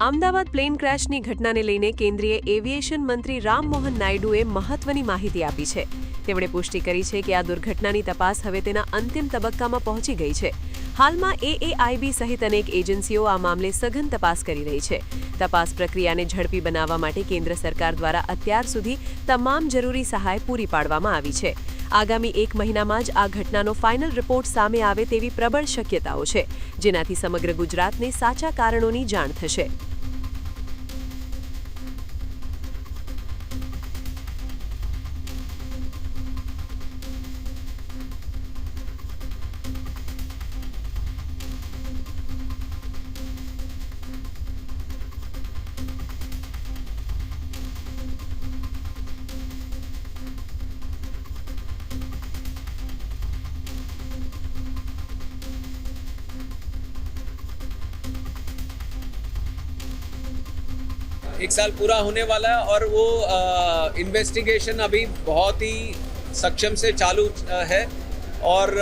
Ahmedabad plane ક્રેશની ઘટનાને લઈને કેન્દ્રીય એવિએશન મંત્રી રામ મોહન નાયડુએ મહત્વની માહિતી આપી છે. તેમણે પુષ્ટિ કરી છે કે આ દુર્ઘટનાની તપાસ હવે તેના અંતિમ તબક્કામાં પહોંચી ગઈ છે. હાલમાં AAIB સહિત અનેક એજન્સીઓ આ મામલે સઘન તપાસ કરી રહી છે. તપાસ પ્રક્રિયાને ઝડપી બનાવવા માટે કેન્દ્ર સરકાર દ્વારા અત્યાર સુધી તમામ જરૂરી સહાય પૂરી પાડવામાં આવી છે. આગામી 1 મહિનામાં જ આ ઘટનાનો ફાઇનલ રિપોર્ટ સામે આવે તેવી પ્રબળ શક્યતાઓ છે, જેનાથી સમગ્ર ગુજરાતને સાચા કારણોની જાણ થશે. एक साल पूरा होने वाला है और वो इन्वेस्टिगेशन अभी बहुत ही सक्षम से चालू है और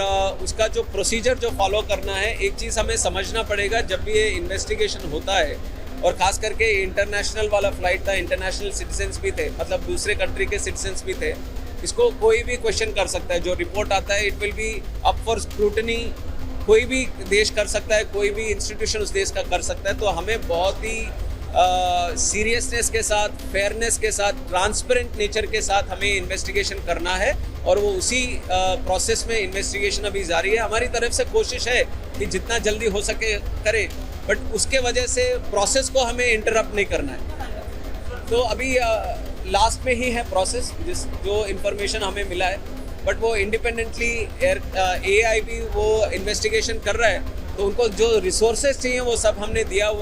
उसका जो प्रोसीजर जो फॉलो करना है, एक चीज़ हमें समझना पड़ेगा जब भी ये इन्वेस्टिगेशन होता है और ख़ास करके इंटरनेशनल वाला फ्लाइट था, इंटरनेशनल सिटीजन्स भी थे, मतलब दूसरे कंट्री के सिटीजन्स भी थे. इसको कोई भी क्वेश्चन कर सकता है. जो रिपोर्ट आता है it will be up for scrutiny. कोई भी देश कर सकता है, कोई भी इंस्टीट्यूशन उस देश का कर सकता है. तो हमें बहुत ही सीरियसनेस के साथ, फेयरनेस के साथ, ट्रांसपेरेंट नेचर के साथ हमें इन्वेस्टिगेशन करना है और वो उसी प्रोसेस में इन्वेस्टिगेशन अभी जारी है. हमारी तरफ से कोशिश है कि जितना जल्दी हो सके करें, बट उसके वजह से प्रोसेस को हमें इंटरप्ट नहीं करना है. तो अभी लास्ट में ही है प्रोसेस, जो इन्फॉर्मेशन हमें मिला है, बट वो इंडिपेंडेंटली AAIB वो इन्वेस्टिगेशन कर रहा है. तो उनको जो रिसोर्सेज चाहिए वो सब हमने दिया हुआ है.